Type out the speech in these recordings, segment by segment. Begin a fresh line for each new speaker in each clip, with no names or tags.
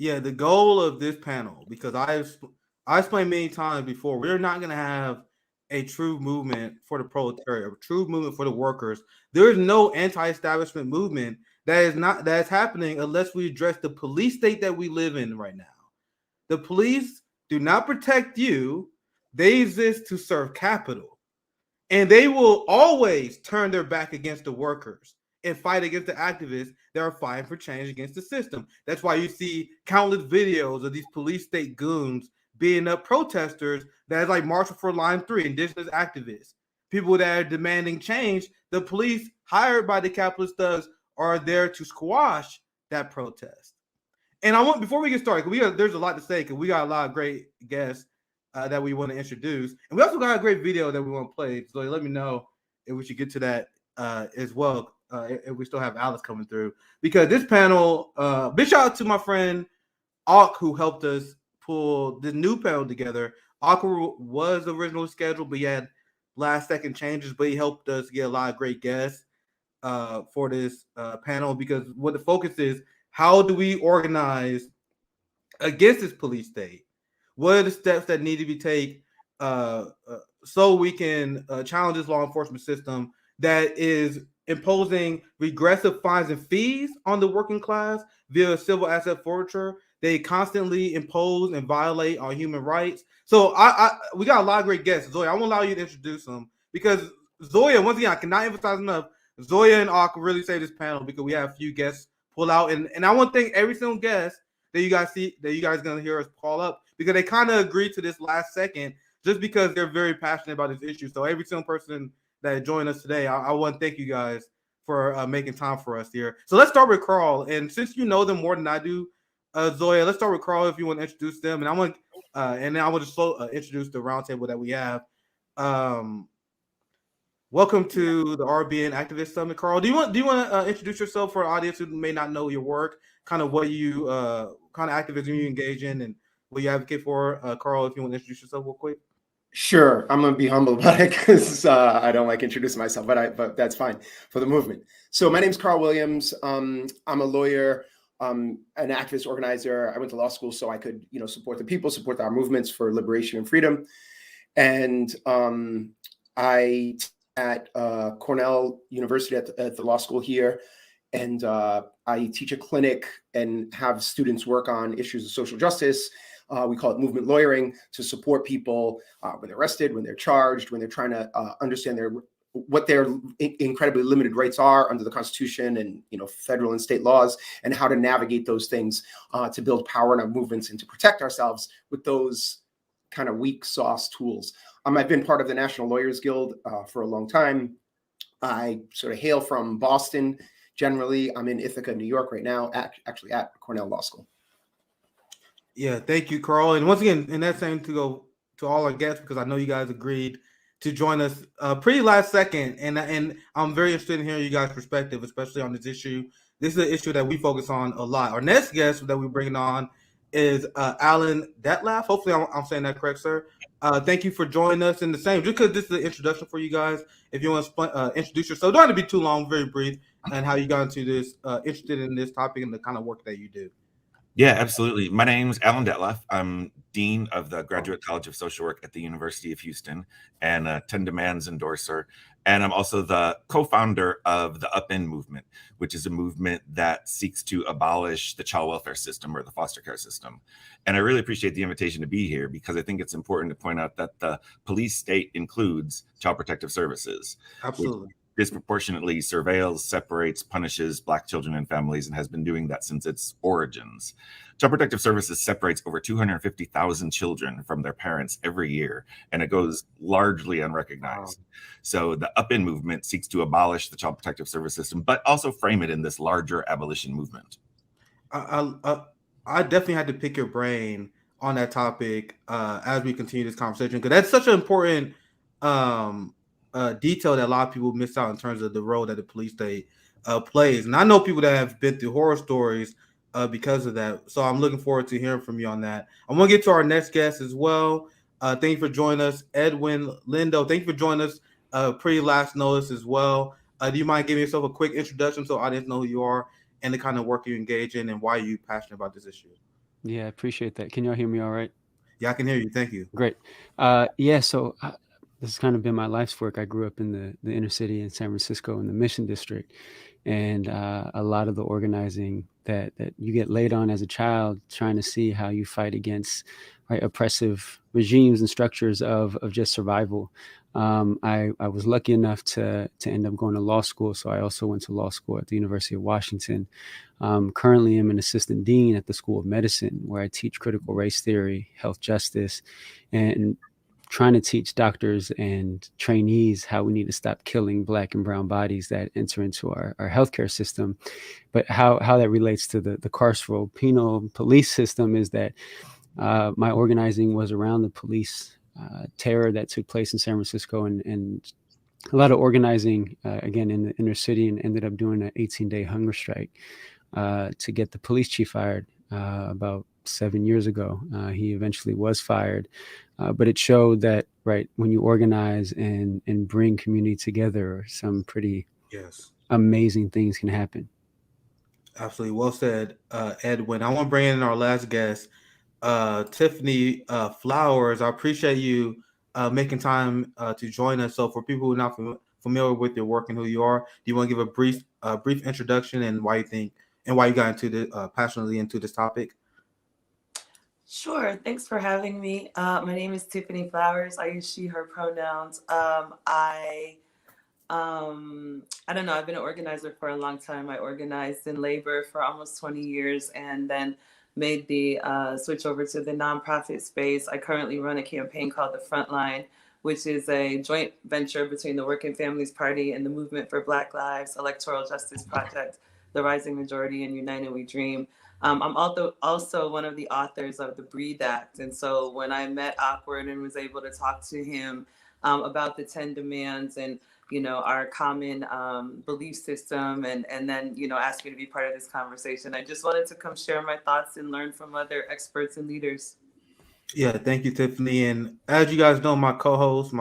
Yeah, the goal of this panel, because I explained many times before, we're not going to have a true movement for the proletariat, a true movement for the workers. There is no anti-establishment movement that is happening unless we address the police state that we live in right now. The police do not protect you; they exist to serve capital. And they will always turn their back against the workers and fight against the activists that are fighting for change against the system. That's why you see countless videos of these police state goons beating up protesters that is like Marshall for Line 3, indigenous activists, people that are demanding change. The police hired by the capitalist thugs are there to squash that protest. And I want, before we get started, there's a lot to say because we got a lot of great guests that we want to introduce, and we also got a great video that we want to play. So let me know if we should get to that as well. If we still have Alice coming through, because this panel, big shout out to my friend Auk who helped us pull the new panel together. Auk was originally scheduled, but he had last second changes, but he helped us get a lot of great guests for this panel, because what the focus is: how do we organize against this police state? What are the steps that need to be taken so we can challenge this law enforcement system that is imposing regressive fines and fees on the working class via civil asset forfeiture? They constantly impose and violate our human rights. So we got a lot of great guests. Zoya, I won't allow you to introduce them, because Zoya, once again, I cannot emphasize enough, Zoya and Ak really save this panel because we have a few guests pull out. And I want to thank every single guest that you guys gonna hear us call up, because they kind of agreed to this last second just because they're very passionate about this issue. So every single person that joined us today, I want to thank you guys for making time for us here. So let's start with Carl. And since you know them more than I do, Zoya, let's start with Carl if you want to introduce them. And then I want to introduce the roundtable that we have. Um, Welcome to the RBN Activist Summit, Carl. Do you want to introduce yourself for an audience who may not know your work, kind of what you kind of activism you engage in and what you advocate for? Carl, if you want to introduce yourself real quick.
Sure, I'm gonna be humble about it because I don't like introducing myself, but that's fine for the movement. So my name's Carl Williams. I'm a lawyer, an activist organizer. I went to law school so I could, support the people, support our movements for liberation and freedom. And I at Cornell University at the law school here, and I teach a clinic and have students work on issues of social justice. We call it movement lawyering, to support people when they're arrested, when they're charged, when they're trying to understand what their incredibly limited rights are under the Constitution and federal and state laws, and how to navigate those things to build power in our movements and to protect ourselves with those kind of weak sauce tools. I've been part of the National Lawyers Guild for a long time. I sort of hail from Boston. Generally, I'm in Ithaca, New York right now, actually at Cornell Law School.
Yeah, thank you, Carl. And once again, and that's same to go to all our guests, because I know you guys agreed to join us pretty last second, and I'm very interested in hearing you guys' perspective, especially on this issue. This is an issue that we focus on a lot. Our next guest that we're bringing on is Alan Detlef. Hopefully, I'm saying that correct, sir. Thank you for joining us. In the same, just because this is an introduction for you guys, if you want to introduce yourself, don't have to be too long, very brief, and how you got into this, interested in this topic and the kind of work that you do.
Yeah, absolutely. My name's Alan Detlef. I'm Dean of the Graduate College of Social Work at the University of Houston and a 10 Demands endorser. And I'm also the co-founder of the Upend movement, which is a movement that seeks to abolish the child welfare system or the foster care system. And I really appreciate the invitation to be here, because I think it's important to point out that the police state includes Child Protective Services.
Absolutely.
Disproportionately surveils, separates, punishes Black children and families, and has been doing that since its origins. Child Protective Services separates over 250,000 children from their parents every year, and it goes largely unrecognized. Wow. So the Upend movement seeks to abolish the Child Protective Service system, but also frame it in this larger abolition movement.
I definitely had to pick your brain on that topic as we continue this conversation, because that's such an important detail that a lot of people miss out in terms of the role that the police state plays. And I know people that have been through horror stories because of that. So I'm looking forward to hearing from you on that. I want to get to our next guest as well. Thank you for joining us, Edwin Lindo. Thank you for joining us pretty last notice as well. Do you mind giving yourself a quick introduction so audience know who you are and the kind of work you engage in and why you're passionate about this issue?
Yeah, I appreciate that. Can y'all hear me all right?
Yeah, I can hear you. Thank you.
Great. Yeah, so this has kind of been my life's work. I grew up in the inner city in San Francisco in the Mission District, and a lot of the organizing that you get laid on as a child, trying to see how you fight against oppressive regimes and structures of just survival. I was lucky enough to end up going to law school, so I also went to law school at the University of Washington. Currently, I'm an assistant dean at the School of Medicine, where I teach critical race theory, health justice, and trying to teach doctors and trainees how we need to stop killing Black and brown bodies that enter into our healthcare system. But how that relates to the carceral penal police system is that my organizing was around the police terror that took place in San Francisco, and a lot of organizing again in the inner city, and ended up doing an 18-day hunger strike to get the police chief fired about 7 years ago. He eventually was fired, but it showed that when you organize and bring community together, some pretty amazing things can happen.
Absolutely. Well said, Edwin. I want to bring in our last guest, Tiffany Flowers. I appreciate you making time to join us. So for people who are not familiar with your work and who you are, do you want to give a brief introduction and why you got into the passionately into this topic?
Sure. Thanks for having me. My name is Tiffany Flowers. I use she, her pronouns. I don't know. I've been an organizer for a long time. I organized in labor for almost 20 years and then made the switch over to the nonprofit space. I currently run a campaign called The Frontline, which is a joint venture between the Working Families Party and the Movement for Black Lives, Electoral Justice Project, The Rising Majority, and United We Dream. I'm also one of the authors of the Breathe Act. And so when I met Awkward and was able to talk to him about the 10 demands and our common belief system, and then, ask you to be part of this conversation. I just wanted to come share my thoughts and learn from other experts and leaders.
Yeah, thank you, Tiffany. And as you guys know, my co-host,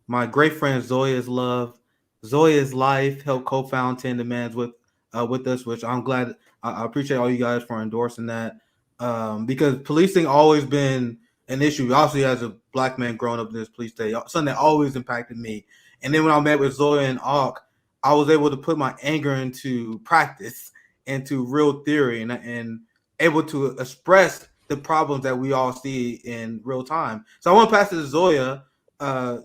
my great friend Zoya's Life helped co-found 10 Demands with us, which I'm glad. I appreciate all you guys for endorsing that, because policing always been an issue. Obviously, as a Black man growing up in this police state, something that always impacted me. And then when I met with Zoya and Ak, I was able to put my anger into practice, into real theory, and able to express the problems that we all see in real time. So I want to pass it to Zoya,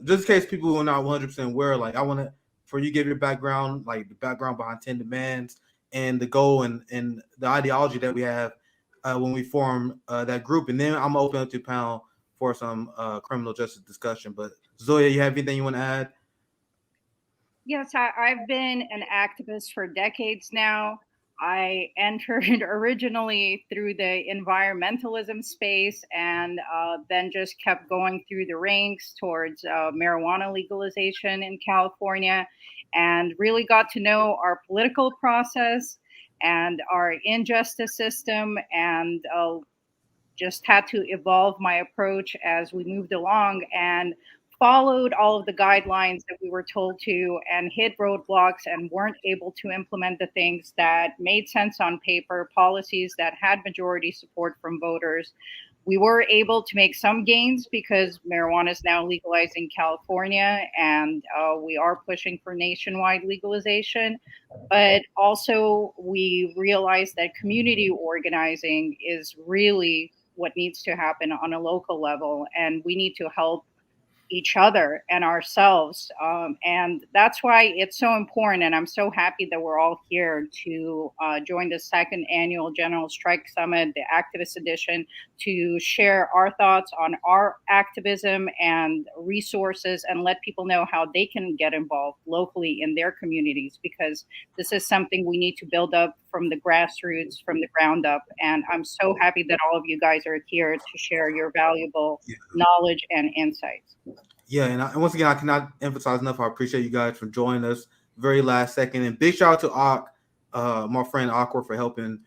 just in case people who are not 100% aware. I want to, for you to give your background, the background behind 10 Demands and the goal and the ideology that we have when we form that group. And then I'm going to open up to the panel for some criminal justice discussion. But Zoya, you have anything you want to add?
Yes, I've been an activist for decades now. I entered originally through the environmentalism space, and then just kept going through the ranks towards marijuana legalization in California, and really got to know our political process and our injustice system, and just had to evolve my approach as we moved along, and followed all of the guidelines that we were told to, and hit roadblocks and weren't able to implement the things that made sense on paper, policies that had majority support from voters. We were able to make some gains because marijuana is now legalized in California, and we are pushing for nationwide legalization. But also we realized that community organizing is really what needs to happen on a local level, and we need to help each other and ourselves. And that's why it's so important. And I'm so happy that we're all here to join the second annual General Strike Summit, the Activist Edition, to share our thoughts on our activism and resources, and let people know how they can get involved locally in their communities, because this is something we need to build up from the grassroots, from the ground up. And I'm so happy that all of you guys are here to share your valuable knowledge and insights.
Yeah, and once again, I cannot emphasize enough. I appreciate you guys for joining us very last second. And big shout out to Ak, my friend Awkward, for helping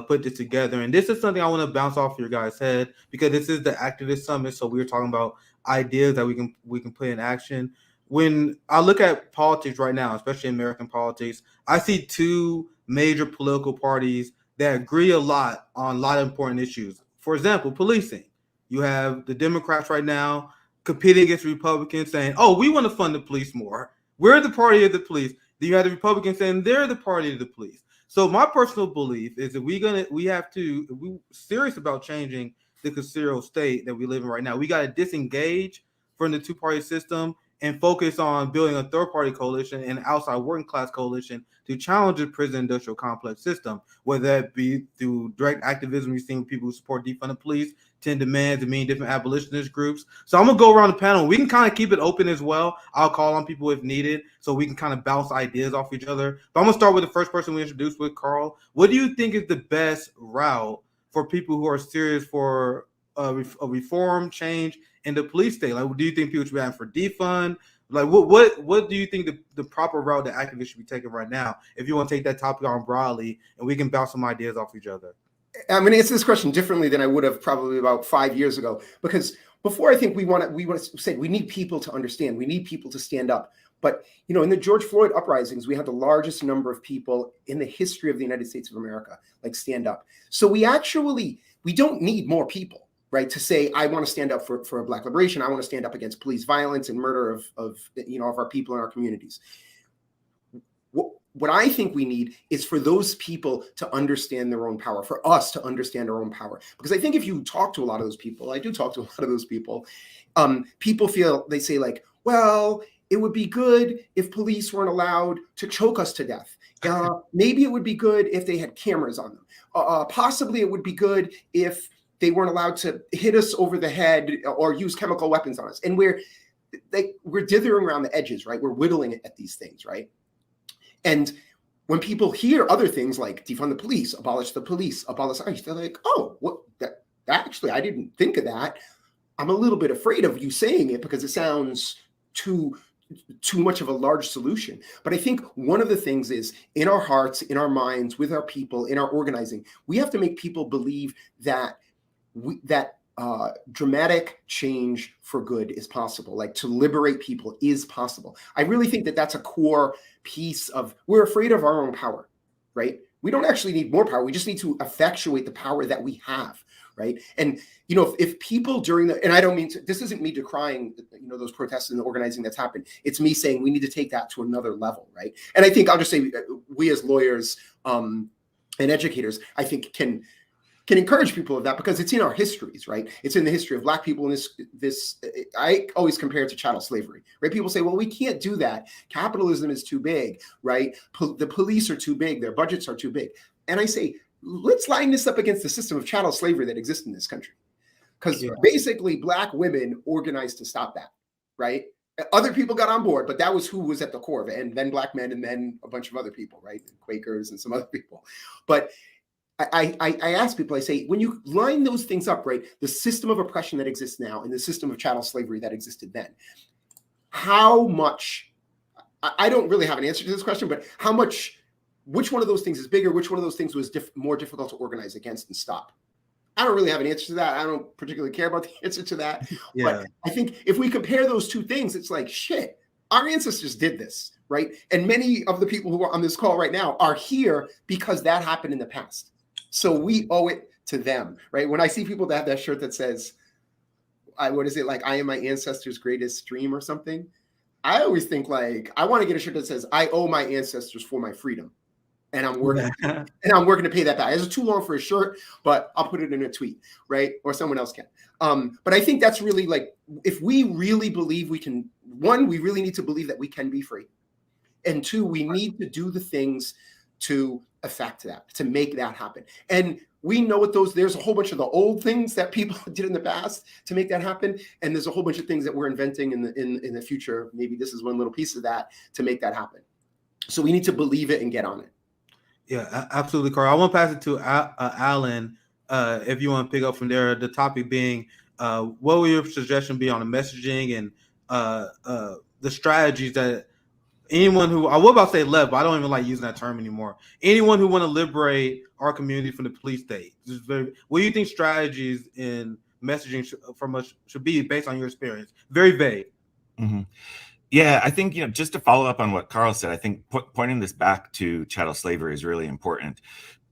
put this together. And this is something I want to bounce off your guys' head, because this is the Activist Summit. So we're talking about ideas that we can put in action. When I look at politics right now, especially American politics, I see two major political parties that agree a lot on a lot of important issues. For example, policing. You have the Democrats right now competing against Republicans saying, "Oh, we want to fund the police more. We're the party of the police." Then you have the Republicans saying they're the party of the police. So my personal belief is that we have to, if we're serious about changing the carceral state that we live in right now, we got to disengage from the two-party system and focus on building a third-party coalition and outside working class coalition to challenge the prison industrial complex system, whether that be through direct activism. You've seen people who support defund police, 10 demands, and many different abolitionist groups. So I'm gonna go around the panel. We can kind of keep it open as well. I'll call on people if needed, so we can kind of bounce ideas off each other. But I'm gonna start with the first person we introduced with, Carl. What do you think is the best route for people who are serious for a reform change in the police state? Like, do you think people should be asking for defund? Like, what do you think the proper route that activists should be taking right now? If you want to take that topic on broadly, and we can bounce some ideas off each other.
I'm going to answer this question differently than I would have probably about 5 years ago, because before I think we want to say we need people to understand, we need people to stand up. But in the George Floyd uprisings, we had the largest number of people in the history of the United States of America like stand up. So we don't need more people, right, to say I want to stand up for Black liberation. I want to stand up against police violence and murder of our people in our communities. What I think we need is for those people to understand their own power, for us to understand our own power. Because I think if you talk to a lot of those people, I do talk to a lot of those people, people they say like, well, it would be good if police weren't allowed to choke us to death. Maybe it would be good if they had cameras on them. Possibly it would be good if they weren't allowed to hit us over the head or use chemical weapons on us. And we're dithering around the edges, right? We're whittling at these things, right? And when people hear other things like defund the police, abolish ICE, they're like, oh, what? That actually, I didn't think of that. I'm a little bit afraid of you saying it because it sounds too much of a large solution. But I think one of the things is in our hearts, in our minds, with our people, in our organizing, we have to make people believe that dramatic change for good is possible. Like to liberate people is possible. I really think that that's a core piece of, we're afraid of our own power, right? We don't actually need more power. We just need to effectuate the power that we have, right? And, if people and I don't mean to, this isn't me decrying, those protests and the organizing that's happened. It's me saying we need to take that to another level, right? And I think I'll just say we as lawyers and educators, I think can encourage people of that because it's in our histories, right? It's in the history of Black people. And this I always compare it to chattel slavery, right? People say, well, we can't do that. Capitalism is too big, right? The police are too big. Their budgets are too big. And I say, let's line this up against the system of chattel slavery that exists in this country. Because basically Black women organized to stop that, right? Other people got on board, but that was who was at the core of it. And then Black men and then a bunch of other people, right? Quakers and some other people. But I ask people, I say, when you line those things up, right, the system of oppression that exists now and the system of chattel slavery that existed then, how much, I don't really have an answer to this question, but which one of those things is bigger? Which one of those things was more difficult to organize against and stop? I don't really have an answer to that. I don't particularly care about the answer to that. Yeah. But I think if we compare those two things, it's like, shit, our ancestors did this, right? And many of the people who are on this call right now are here because that happened in the past. So we owe it to them, right? When I see people that have that shirt that says, I am my ancestors' greatest dream or something, I always think like, I want to get a shirt that says, I owe my ancestors for my freedom. And I'm working to pay that back. It's too long for a shirt, but I'll put it in a tweet, right? Or someone else can. But I think that's really like, if we really believe we can, one, we really need to believe that we can be free. And two, we need to do the things to affect that, to make that happen. And we know what there's a whole bunch of the old things that people did in the past to make that happen. And there's a whole bunch of things that we're inventing in the future. Maybe this is one little piece of that to make that happen. So we need to believe it and get on it.
Yeah, absolutely, Carl. I want to pass it to Alan. If you want to pick up from there, the topic being, what would your suggestion be on the messaging and the strategies that anyone who, I was about to say left, but I don't even like using that term anymore. Anyone who want to liberate our community from the police state. What do you think strategies in messaging from us should be based on your experience? Very vague.
Mm-hmm. Yeah, I think, just to follow up on what Carl said, I think pointing this back to chattel slavery is really important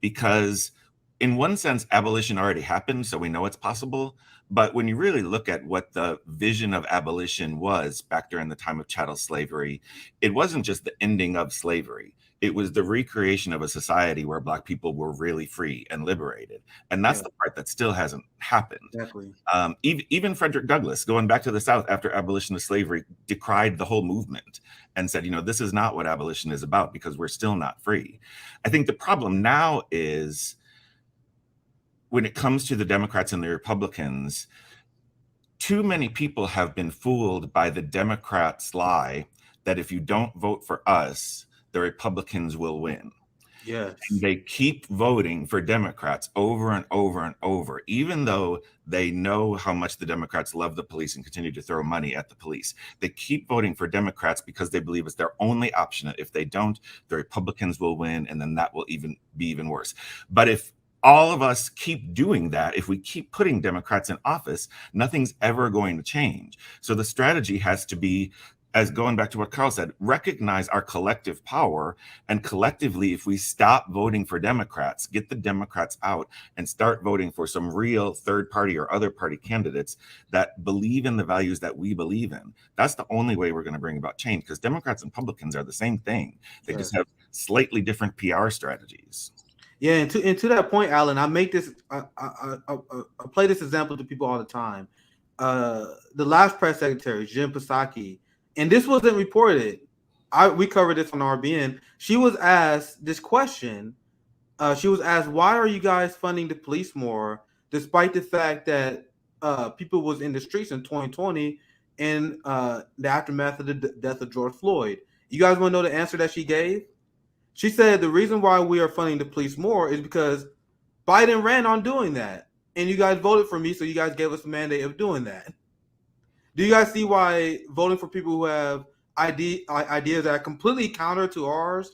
because in one sense, abolition already happened, so we know it's possible. But when you really look at what the vision of abolition was back during the time of chattel slavery, it wasn't just the ending of slavery. It was the recreation of a society where Black people were really free and liberated. And that's
Yeah.
the part that still hasn't happened.
Exactly.
Even Frederick Douglass, going back to the South after abolition of slavery, decried the whole movement and said, this is not what abolition is about because we're still not free. I think the problem now is when it comes to the Democrats and the Republicans, too many people have been fooled by the Democrats' lie that if you don't vote for us, the Republicans will win.
Yes.
And they keep voting for Democrats over and over and over, even though they know how much the Democrats love the police and continue to throw money at the police. They keep voting for Democrats because they believe it's their only option. If they don't, the Republicans will win, and then that will be even worse. But if all of us keep doing that, if we keep putting Democrats in office, nothing's ever going to change. So the strategy has to be, as going back to what Carl said, recognize our collective power. And collectively, if we stop voting for Democrats, get the Democrats out and start voting for some real third party or other party candidates that believe in the values that we believe in, that's the only way we're going to bring about change, because Democrats and Republicans are the same thing. They just have slightly different PR strategies.
Yeah, and to that point, Alan, I make this. I play this example to people all the time. The last press secretary, Jen Psaki, and this wasn't reported. We covered this on RBN. She was asked this question. She was asked, "Why are you guys funding the police more, despite the fact that people was in the streets in 2020 and the aftermath of the death of George Floyd?" You guys want to know the answer that she gave? She said the reason why we are funding the police more is because Biden ran on doing that. And you guys voted for me, so you guys gave us a mandate of doing that. Do you guys see why voting for people who have ideas that are completely counter to ours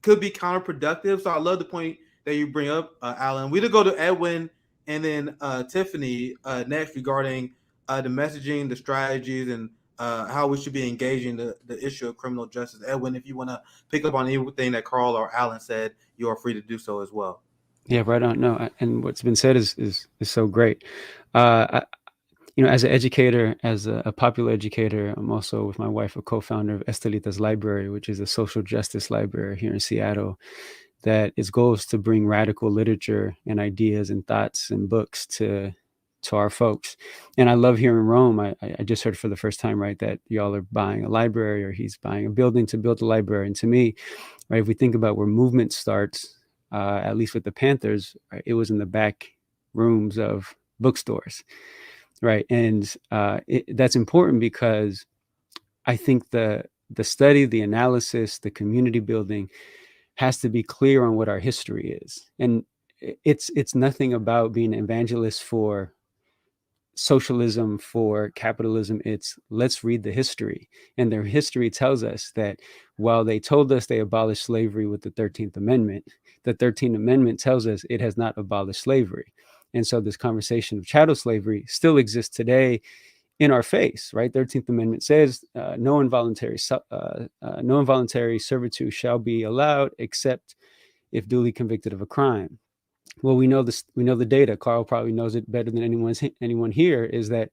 could be counterproductive? So I love the point that you bring up, Alan. We'll go to Edwin and then Tiffany next regarding the messaging, the strategies, and how we should be engaging the issue of criminal justice. Edwin, if you want to pick up on anything that Carl or Alan said, you are free to do so as well.
Yeah, right on. No, and what's been said is so great. As an educator, as a popular educator, I'm also, with my wife, a co-founder of Estelita's Library, which is a social justice library here in Seattle, that its goal is to bring radical literature and ideas and thoughts and books to our folks. And I love here in Rome, I just heard for the first time, right, that y'all are buying a library, or he's buying a building to build a library. And to me, right, if we think about where movement starts, at least with the Panthers, right, it was in the back rooms of bookstores, right? And that's important because I think the study, the analysis, the community building has to be clear on what our history is. And it's nothing about being an evangelist for socialism, for capitalism. It's let's read the history. And their history tells us that while they told us they abolished slavery with the 13th Amendment, the 13th Amendment tells us it has not abolished slavery. And so this conversation of chattel slavery still exists today in our face, right? 13th Amendment says no involuntary servitude shall be allowed except if duly convicted of a crime. Well, we know this. We know the data. Carl probably knows it better than anyone here. Is that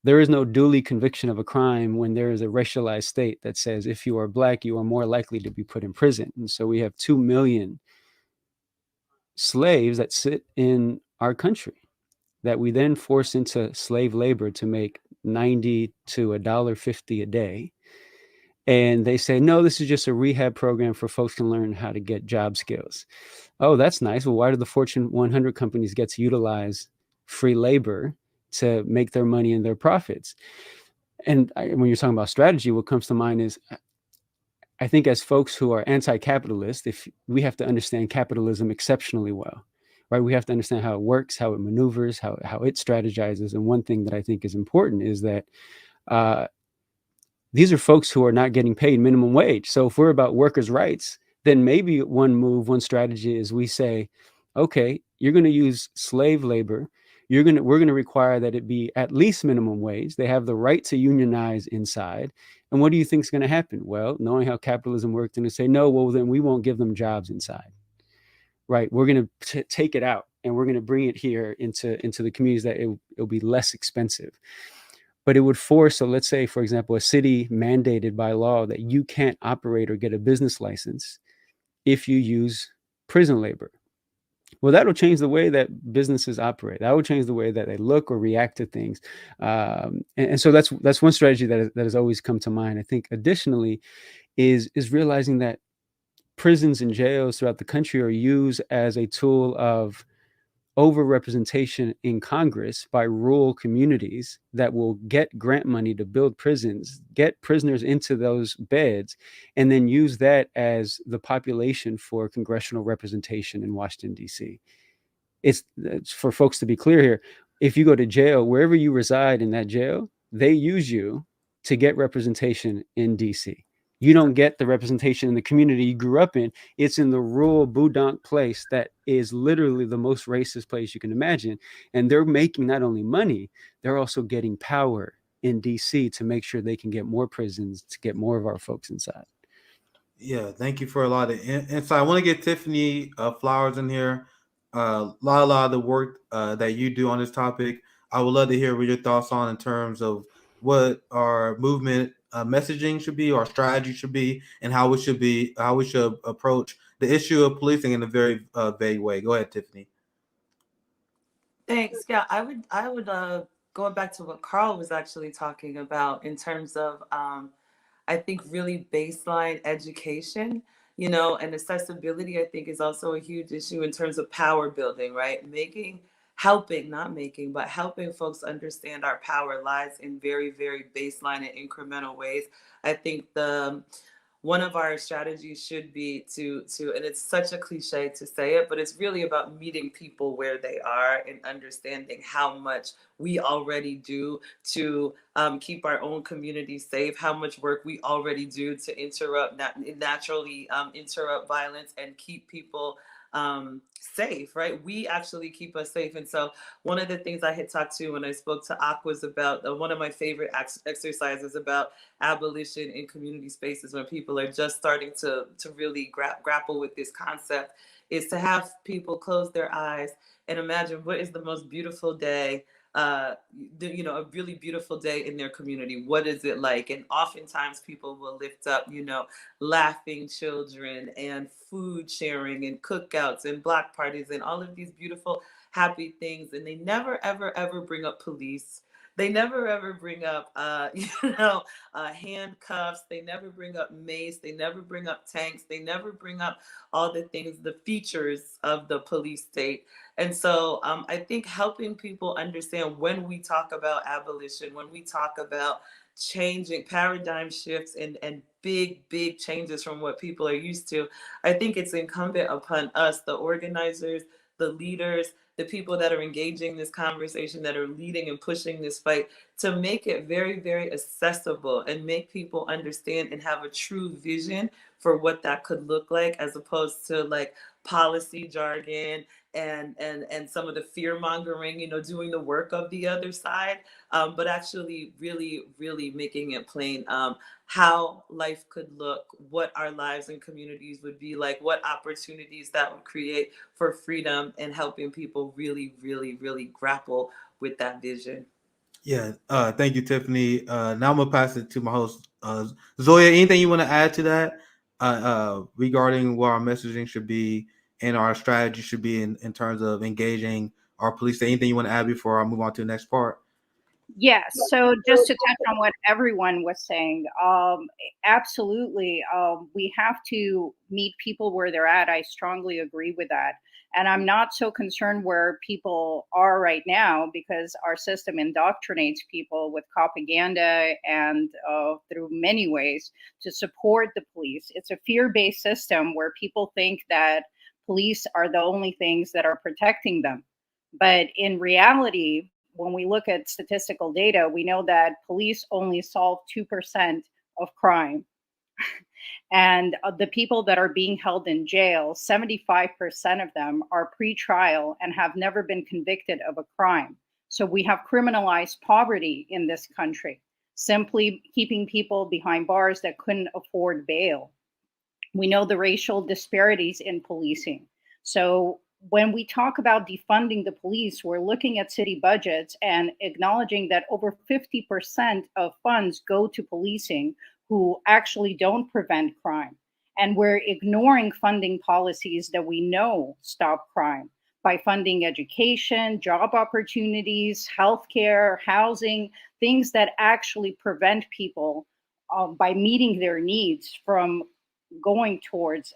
there is no duly conviction of a crime when there is a racialized state that says if you are Black, you are more likely to be put in prison. And so we have 2 million slaves that sit in our country that we then force into slave labor to make $90 to $1.50 a day. And they say, no, this is just a rehab program for folks to learn how to get job skills. Oh, that's nice. Well, why do the Fortune 100 companies get to utilize free labor to make their money and their profits? And when you're talking about strategy, what comes to mind is, I think as folks who are anti-capitalist, if we have to understand capitalism exceptionally well, right? We have to understand how it works, how it maneuvers, how it strategizes. And one thing that I think is important is that these are folks who are not getting paid minimum wage. So if we're about workers' rights, then maybe one strategy is we say, okay, you're going to use slave labor. We're going to require that it be at least minimum wage. They have the right to unionize inside. And what do you think is going to happen? Well, knowing how capitalism works, and to say, no, well, then we won't give them jobs inside. right? We're going to take it out and we're going to bring it here into the communities that it'll be less expensive. But it would force, so let's say, for example, a city mandated by law that you can't operate or get a business license if you use prison labor. Well, that'll change the way that businesses operate. That will change the way that they look or react to things. And so that's one strategy that has always come to mind. I think additionally is realizing that prisons and jails throughout the country are used as a tool of overrepresentation in Congress by rural communities that will get grant money to build prisons, get prisoners into those beds, and then use that as the population for congressional representation in Washington, D.C. It's for folks to be clear here. If you go to jail, wherever you reside in that jail, they use you to get representation in D.C. You don't get the representation in the community you grew up in. It's in the rural Budonk place that is literally the most racist place you can imagine. And they're making not only money, they're also getting power in DC to make sure they can get more prisons, to get more of our folks inside.
Yeah, thank you for a lot of insight. I want to get Tiffany Flowers in here. A lot of the work that you do on this topic, I would love to hear what your thoughts on in terms of what our movement messaging should be, our strategy should be, and how we should approach the issue of policing in a very vague way. Go ahead, Tiffany.
Thanks. Yeah, I would going back to what Carl was actually talking about in terms of I think really baseline education, and accessibility, I think, is also a huge issue in terms of power building, right? Helping folks understand our power lies in very, very baseline and incremental ways. I think one of our strategies should be to, and it's such a cliche to say it, but it's really about meeting people where they are and understanding how much we already do to keep our own community safe, how much work we already do to naturally interrupt violence and keep people safe, right? We actually keep us safe. And so one of the things I had talked to when I spoke to Aquas about, one of my favorite exercises about abolition in community spaces when people are just starting to really grapple with this concept, is to have people close their eyes and imagine what is the most beautiful day, a really beautiful day in their community. What is it like? And oftentimes people will lift up, laughing children and food sharing and cookouts and block parties and all of these beautiful, happy things. And they never, ever, ever bring up police. They never ever bring up, handcuffs. They never bring up mace. They never bring up tanks. They never bring up all the things, the features of the police state. And so I think helping people understand when we talk about abolition, when we talk about changing paradigm shifts and big, big changes from what people are used to, I think it's incumbent upon us, the organizers, the leaders, the people that are engaging this conversation, that are leading and pushing this fight, to make it very, very accessible and make people understand and have a true vision for what that could look like, as opposed to like policy jargon and some of the fear mongering, doing the work of the other side, but actually really, really making it plain how life could look, what our lives and communities would be like, what opportunities that would create for freedom, and helping people really, really, really grapple with that vision.
Yeah, thank you, Tiffany. Now I'm gonna pass it to my host, Zoya. Anything you want to add to that regarding what our messaging should be and our strategy should be in terms of engaging our police? Anything you want to add before I move on to the next part?
Yes. So just to touch on what everyone was saying, absolutely, we have to meet people where they're at. I strongly agree with that. And I'm not so concerned where people are right now, because our system indoctrinates people with propaganda and through many ways to support the police. It's a fear-based system where people think that police are the only things that are protecting them. But in reality, when we look at statistical data, we know that police only solve 2% of crime. And the people that are being held in jail, 75% of them are pre-trial and have never been convicted of a crime. So we have criminalized poverty in this country, simply keeping people behind bars that couldn't afford bail. We know the racial disparities in policing. So when we talk about defunding the police, we're looking at city budgets and acknowledging that over 50% of funds go to policing who actually don't prevent crime. And we're ignoring funding policies that we know stop crime by funding education, job opportunities, healthcare, housing, things that actually prevent people by meeting their needs from going towards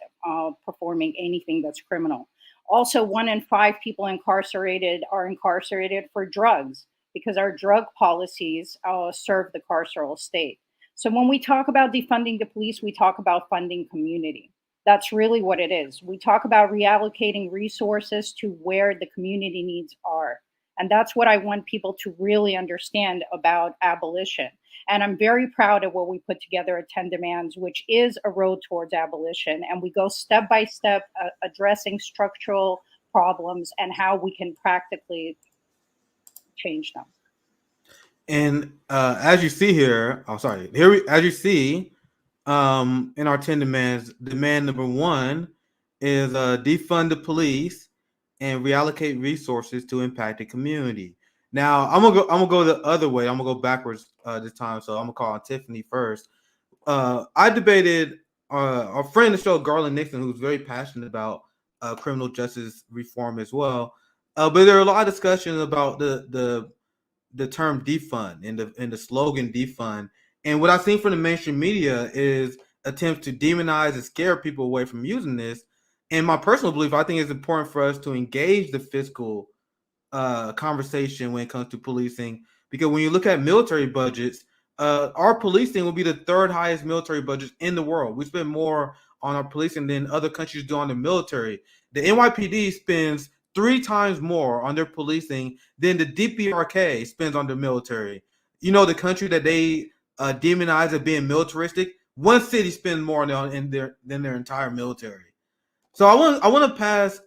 performing anything that's criminal. Also, 1 in 5 people incarcerated are incarcerated for drugs because our drug policies serve the carceral state. So when we talk about defunding the police, we talk about funding community. That's really what it is. We talk about reallocating resources to where the community needs are. And that's what I want people to really understand about abolition. And I'm very proud of what we put together at 10 Demands, which is a road towards abolition. And we go step by step addressing structural problems and how we can practically change them.
And as you see here, as you see, in our 10 demands, demand number 1 is defund the police and reallocate resources to impact the community. Now I'm gonna go the other way. I'm gonna go backwards this time. So I'm gonna call on Tiffany first. I debated our friend of the show, Garland Nixon, who's very passionate about criminal justice reform as well. But there are a lot of discussions about the term defund and the slogan defund. And what I've seen from the mainstream media is attempts to demonize and scare people away from using this. And my personal belief, I think it's important for us to engage the fiscal conversation when it comes to policing, because when you look at military budgets, our policing will be the 3rd highest military budget in the world. We spend more on our policing than other countries do on the military. The NYPD spends 3 times more on their policing than the DPRK spends on their military. You know, the country that they demonize as being militaristic, one city spends more than their entire military. So I want to pass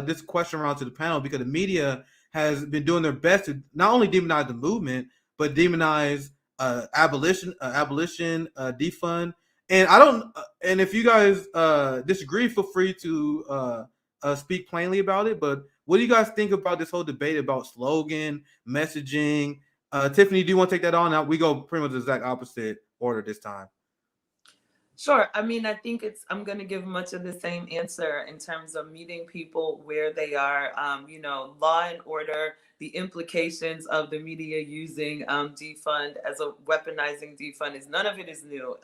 this question around to the panel, because the media has been doing their best to not only demonize the movement, but demonize abolition, defund. And I don't. And if you guys disagree, feel free to speak plainly about it. But what do you guys think about this whole debate about slogan, messaging? Tiffany, do you want to take that on? Now we go pretty much the exact opposite order this time.
Sure. I mean, I think I'm going to give much of the same answer in terms of meeting people where they are. Law and order, the implications of the media using defund as a weaponizing defund is none of it is new.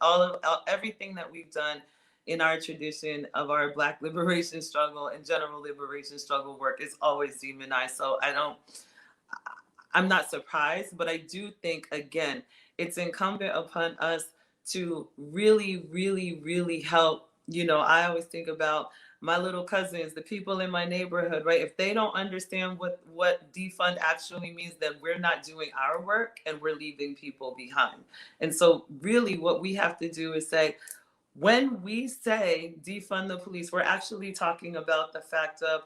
Everything that we've done in our tradition of our Black liberation struggle and general liberation struggle work is always demonized. So I'm not surprised, but I do think, again, it's incumbent upon us to really, really, really help. I always think about my little cousins, the people in my neighborhood, right? If they don't understand what defund actually means, then we're not doing our work and we're leaving people behind. And so really what we have to do is say, when we say defund the police, we're actually talking about the fact of,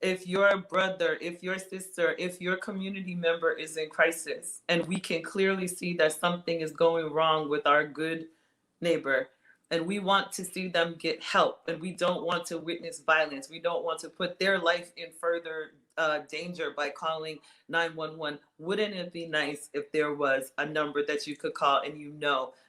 if your brother, if your sister, if your community member is in crisis, and we can clearly see that something is going wrong with our good neighbor, and we want to see them get help, and we don't want to witness violence, we don't want to put their life in further danger by calling 911, wouldn't it be nice if there was a number that you could call and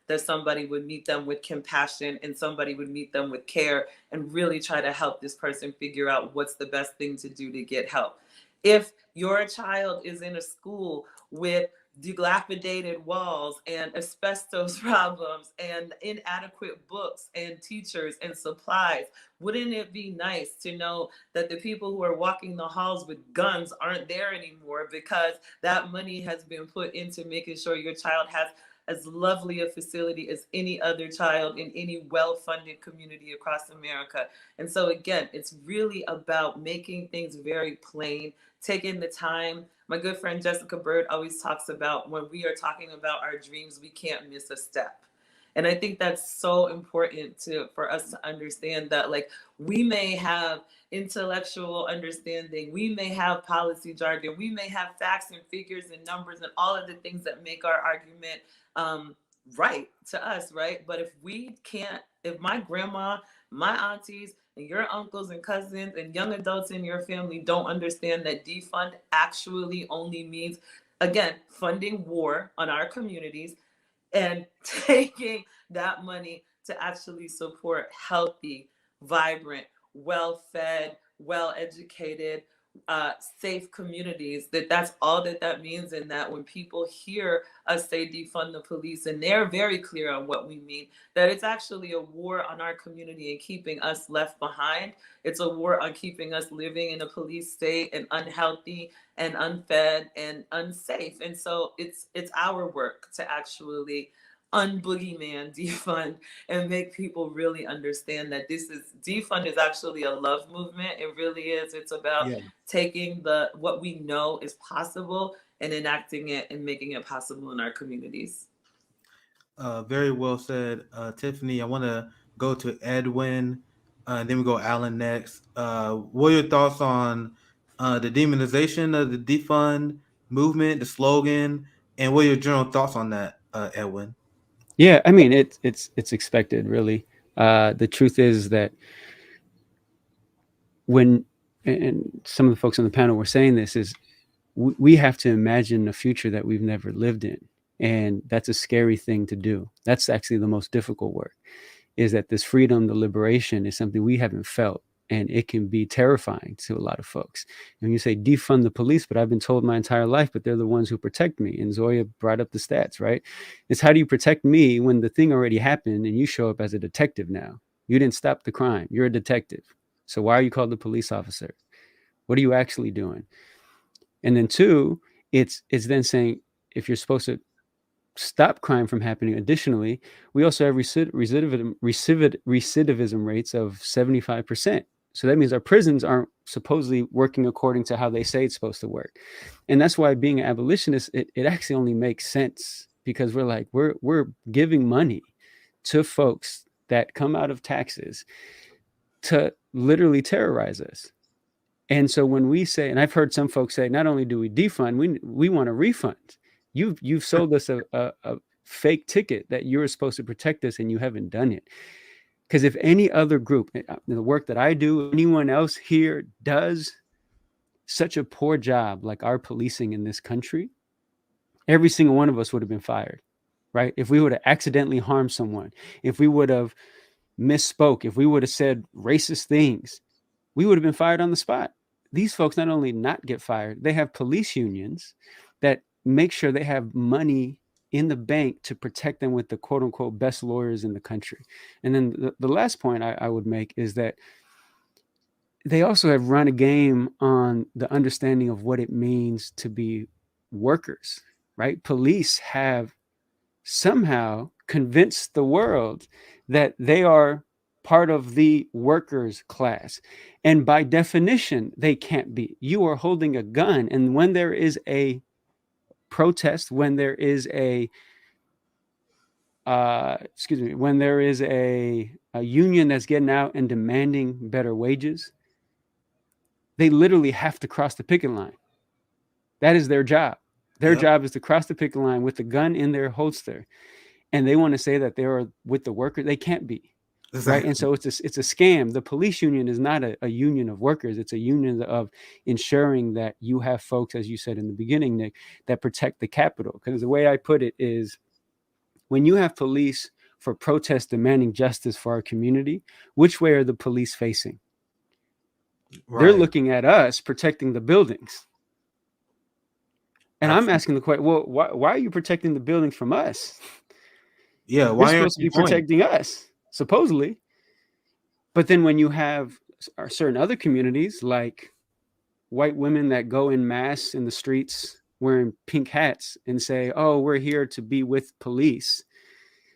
that somebody would meet them with compassion and somebody would meet them with care and really try to help this person figure out what's the best thing to do to get help? If your child is in a school with dilapidated walls and asbestos problems and inadequate books and teachers and supplies, wouldn't it be nice to know that the people who are walking the halls with guns aren't there anymore, because that money has been put into making sure your child has as lovely a facility as any other child in any well-funded community across America? And so again, it's really about making things very plain, taking the time. My good friend Jessica Bird always talks about, when we are talking about our dreams, we can't miss a step. And I think that's so important for us to understand that, like, we may have intellectual understanding, we may have policy jargon, we may have facts and figures and numbers and all of the things that make our argument right to us, right? But if my grandma, my aunties, and your uncles and cousins and young adults in your family don't understand that defund actually only means, again, funding war on our communities and taking that money to actually support healthy, vibrant, well-fed, well-educated, safe communities, that's all that means. And that when people hear us say defund the police, and they're very clear on what we mean, that it's actually a war on our community and keeping us left behind. It's a war on keeping us living in a police state and unhealthy and unfed and unsafe. And so it's our work to actually unboogeyman defund and make people really understand that defund is actually a love movement. It really is. It's about taking what we know is possible and enacting it and making it possible in our communities.
Very well said, Tiffany. I want to go to Edwin, and then we go Alan next. What are your thoughts on the demonization of the defund movement, the slogan, and what are your general thoughts on that, Edwin?
Yeah, I mean, it's expected, really. The truth is that when, and some of the folks on the panel were saying this, is we have to imagine a future that we've never lived in. And that's a scary thing to do. That's actually the most difficult work, is that this freedom, the liberation is something we haven't felt. And it can be terrifying to a lot of folks. And you say defund the police, but I've been told my entire life, but they're the ones who protect me. And Zoya brought up the stats, right? It's how do you protect me when the thing already happened and you show up as a detective now? You didn't stop the crime. You're a detective. So why are you called a police officer? What are you actually doing? And then two, it's then saying, if you're supposed to stop crime from happening, additionally, we also have recidivism rates of 75%. So that means our prisons aren't supposedly working according to how they say it's supposed to work. And that's why being an abolitionist, it actually only makes sense, because we're like, we're giving money to folks that come out of taxes to literally terrorize us. And so when we say, and I've heard some folks say, not only do we defund, we want a refund. You've sold us a fake ticket that you were supposed to protect us, and you haven't done it. Because if any other group, the work that I do, anyone else here does such a poor job like our policing in this country, every single one of us would have been fired, right? If we would have accidentally harmed someone, if we would have misspoke, if we would have said racist things, we would have been fired on the spot. These folks not only not get fired, they have police unions that make sure they have money in the bank to protect them with the quote unquote best lawyers in the country. And then the last point I would make is that they also have run a game on the understanding of what it means to be workers, right? Police have somehow convinced the world that they are part of the workers class. And by definition, they can't be. You are holding a gun. And when there is a protest, when there is a when there is a union that's getting out and demanding better wages, they literally have to cross the picket line. That is their job. Their job is to cross the picket line with the gun in their holster. And they want to say that they are with the worker. They can't be. Exactly. Right. And so it's a scam. The police union is not a union of workers. It's a union of ensuring that you have folks, as you said in the beginning, Nick, that protect the Capitol. Because the way I put it is, when you have police for protest demanding justice for our community, which way are the police facing? Right. They're looking at us protecting the buildings. And I'm asking the question, well, why are you protecting the buildings from us?
Yeah, why
you're supposed to be protecting us, supposedly. But then when you have certain other communities, like white women that go in mass in the streets wearing pink hats and say, oh, we're here to be with police,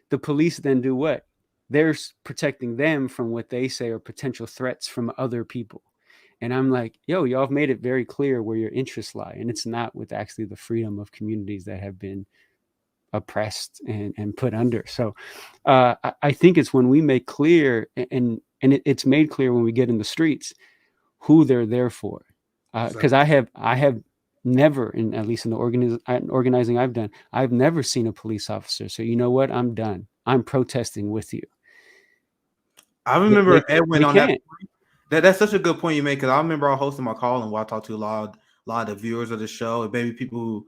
the police then do what? They're protecting them from what they say are potential threats from other people. And I'm like, yo, y'all have made it very clear where your interests lie. And it's not with actually the freedom of communities that have been oppressed and put under. So I think it's when we make clear, and it's made clear when we get in the streets, who they're there for. Because I have never, at least in the organizing I've done, I've never seen a police officer. So you know what? I'm done. I'm protesting with you.
I remember Edwin on that point. That's such a good point you make, because I remember I hosted my call and I talked to a lot of the viewers of the show and maybe people who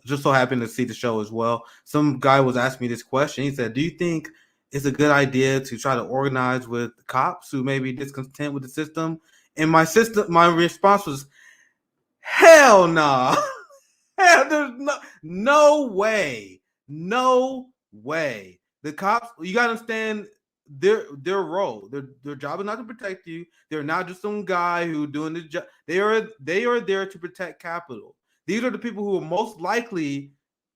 just so happened to see the show as well. Some guy was asking me this question. He said, "Do you think it's a good idea to try to organize with cops who may be discontent with the system?" And my response was, "Hell no, hell, there's no way, no way." The cops, you gotta understand their role. Their job is not to protect you. They're not just some guy who doing the job. They are there to protect capital. These are the people who are most likely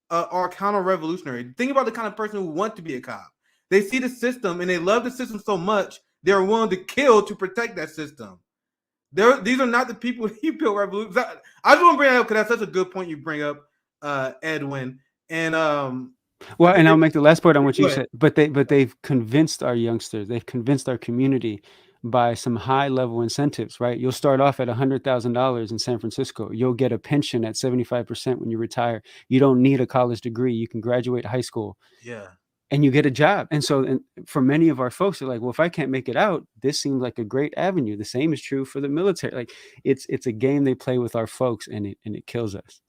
are counter-revolutionary. Think about the kind of person who want to be a cop. They see the system and they love the system so much they're willing to kill to protect that system. These are not the people who built revolutions. I just want to bring that up because that's such a good point you bring up, Edwin. And
well, and I'll make the last point on what you
Go
said. But they've convinced our youngsters, they've convinced our community by some high level incentives, right? You'll start off at $100,000 in San Francisco. You'll get a pension at 75% when you retire. You don't need a college degree. You can graduate high school.
yeah.
And you get a job. And so for many of our folks, they're like, well, if I can't make it out, this seems like a great avenue. The same is true for the military. Like it's a game they play with our folks, and it kills us.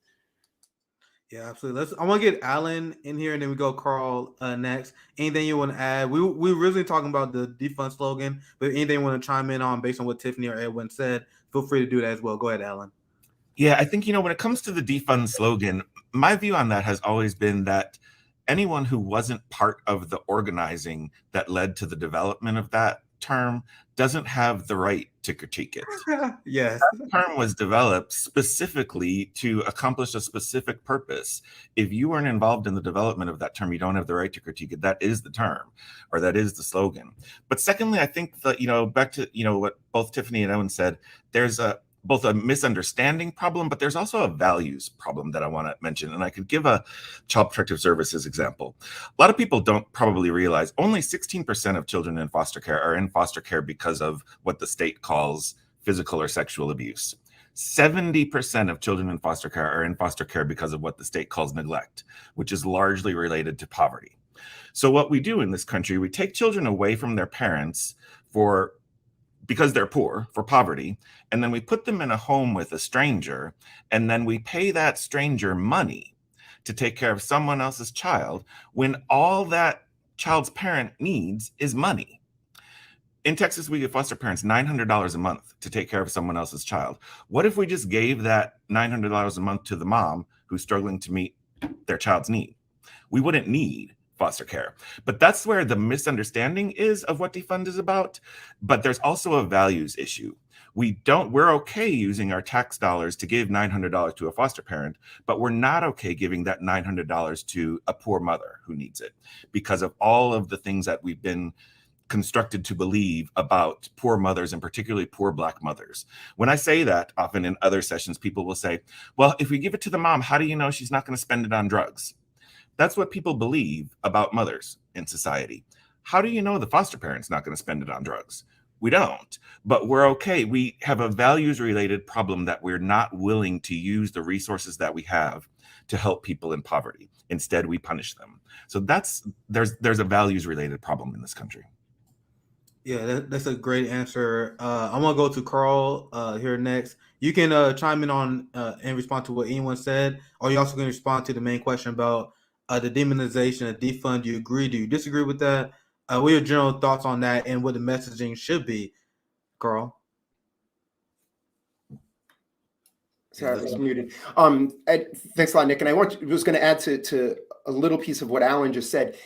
Yeah, absolutely. I want to get Alan in here, and then we go Carl next. Anything you want to add? We were originally talking about the defund slogan, but anything you want to chime in on based on what Tiffany or Edwin said, feel free to do that as well. Go ahead, Alan.
Yeah, I think, when it comes to the defund slogan, my view on that has always been that anyone who wasn't part of the organizing that led to the development of that term doesn't have the right to critique it.
Yes.
The term was developed specifically to accomplish a specific purpose. If you weren't involved in the development of that term, you don't have the right to critique it. That is the term, or that is the slogan. But secondly, I think that, back to, what both Tiffany and Owen said, there's both a misunderstanding problem, but there's also a values problem that I want to mention. And I could give a Child Protective Services example. A lot of people don't probably realize only 16% of children in foster care are in foster care because of what the state calls physical or sexual abuse. 70% of children in foster care are in foster care because of what the state calls neglect, which is largely related to poverty. So what we do in this country, we take children away from their parents because they're poor, for poverty, and then we put them in a home with a stranger, and then we pay that stranger money to take care of someone else's child when all that child's parent needs is money. In Texas, we give foster parents $900 a month to take care of someone else's child. What if we just gave that $900 a month to the mom who's struggling to meet their child's need? We wouldn't need foster care. But that's where the misunderstanding is of what defund is about. But there's also a values issue. We're okay using our tax dollars to give $900 to a foster parent, but we're not okay giving that $900 to a poor mother who needs it because of all of the things that we've been constructed to believe about poor mothers, and particularly poor Black mothers. When I say that, often in other sessions, people will say, well, if we give it to the mom, how do you know she's not going to spend it on drugs? That's what people believe about mothers in society. How do you know the foster parent's not going to spend it on drugs? We don't, but we're okay. We have a values-related problem that we're not willing to use the resources that we have to help people in poverty. Instead, we punish them. So there's a values-related problem in this country.
Yeah, that's a great answer. I'm gonna go to Carl here next. You can chime in on and respond to what anyone said, or you also can respond to the main question about the demonization of defund. Do you agree? Do you disagree with that? What are your general thoughts on that and what the messaging should be, Carl?
Sorry, I was muted. Thanks a lot, Nick. And I was going to add to a little piece of what Alan just said.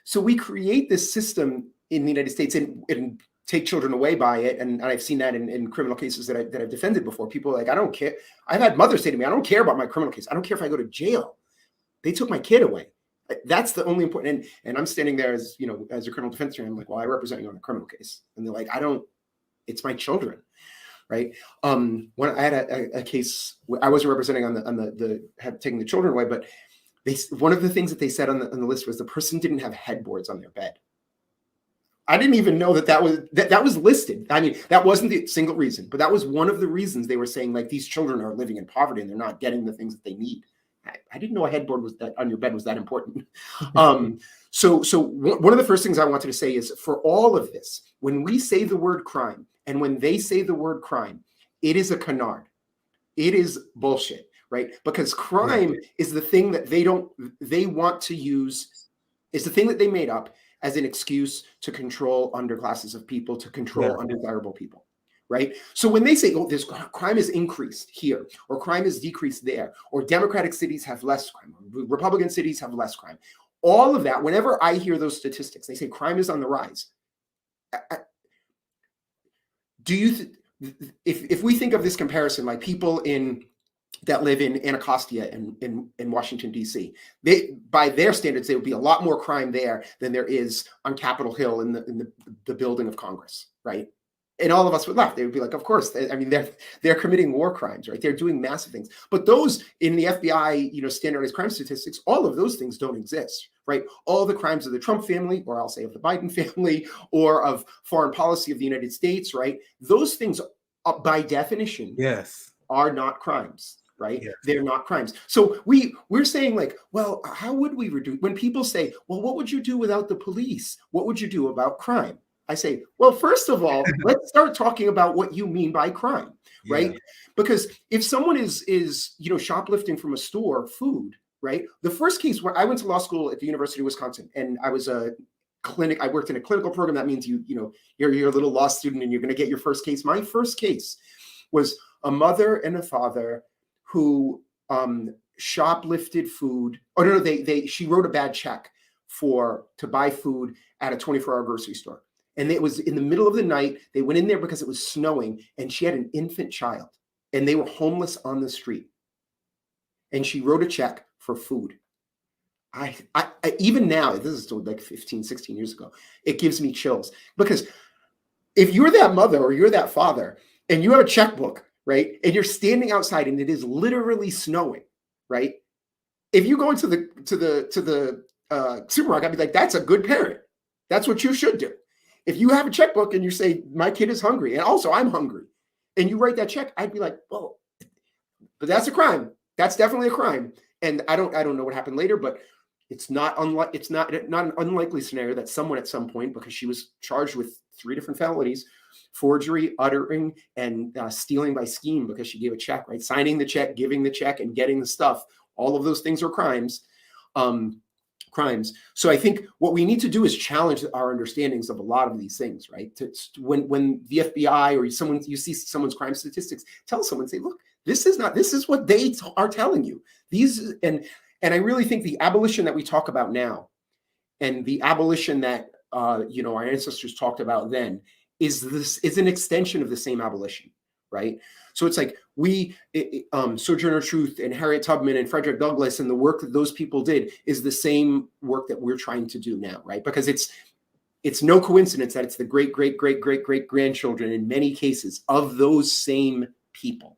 So we create this system in the United States and take children away by it. And I've seen that in criminal cases that I've defended before. People are like, I don't care. I've had mothers say to me, I don't care about my criminal case. I don't care if I go to jail. They took my kid away. That's the only important. And I'm standing there as a criminal defense attorney. I'm like, well, I represent you on a criminal case. And they're like, it's my children. Right. When I had a case, I wasn't representing on the taking the children away, but one of the things that they said on the list was the person didn't have headboards on their bed. I didn't even know that was listed. I mean, that wasn't the single reason, but that was one of the reasons they were saying, like, these children are living in poverty and they're not getting the things that they need. I didn't know a headboard on your bed was that important. So one of the first things I wanted to say is, for all of this, when we say the word crime, And when they say the word crime, it is a canard. It is bullshit, right? Because crime is the thing that they want to use, is the thing that they made up as an excuse to control underclasses of people, to control undesirable people, right? So when they say, oh, this crime is increased here, or crime is decreased there, or Democratic cities have less crime, or Republican cities have less crime, all of that, whenever I hear those statistics, they say crime is on the rise. Do you, if we think of this comparison, like people that live in Anacostia in Washington, D.C., by their standards, there would be a lot more crime there than there is on Capitol Hill in the building of Congress, right? And all of us would laugh. They would be like, of course. I mean, they're committing war crimes, right? They're doing massive things. But those in the FBI, standardized crime statistics, all of those things don't exist, right? All the crimes of the Trump family, or I'll say of the Biden family, or of foreign policy of the United States, right? Those things, by definition, are not crimes. Right? Yes. They're not crimes. So we're saying, like, well, how would we reduce, when people say, well, what would you do without the police? What would you do about crime? I say, well, first of all, let's start talking about what you mean by crime, right? Yeah. Because if someone is shoplifting from a store food, right? The first case where I went to law school at the University of Wisconsin, and I was I worked in a clinical program. That means you're a little law student and you're going to get your first case. My first case was a mother and a father who shoplifted food. Oh no, she wrote a bad check to buy food at a 24-hour grocery store. And it was in the middle of the night. They went in there because it was snowing, and she had an infant child, and they were homeless on the street. And she wrote a check for food. I even now, this is still like 15, 16 years ago, it gives me chills, because if you're that mother or you're that father and you have a checkbook, right, and you're standing outside and it is literally snowing, right? If you go into the supermarket, I'd be like, that's a good parent. That's what you should do. If you have a checkbook and you say, my kid is hungry, and also I'm hungry, and you write that check, I'd be like, well, but that's a crime. That's definitely a crime. And I don't know what happened later, but it's not an unlikely scenario that someone at some point, because she was charged with 3 different felonies, forgery, uttering, and stealing by scheme, because she gave a check, right? Signing the check, giving the check, and getting the stuff. All of those things are crimes. So I think what we need to do is challenge our understandings of a lot of these things, right? When the FBI or you see someone's crime statistics, tell someone, say, look, this is what they are telling you. And I really think the abolition that we talk about now, and the abolition that our ancestors talked about then, is an extension of the same abolition, right? So it's like Sojourner Truth and Harriet Tubman and Frederick Douglass, and the work that those people did is the same work that we're trying to do now, right? Because it's no coincidence that it's the great, great, great, great, great grandchildren in many cases of those same people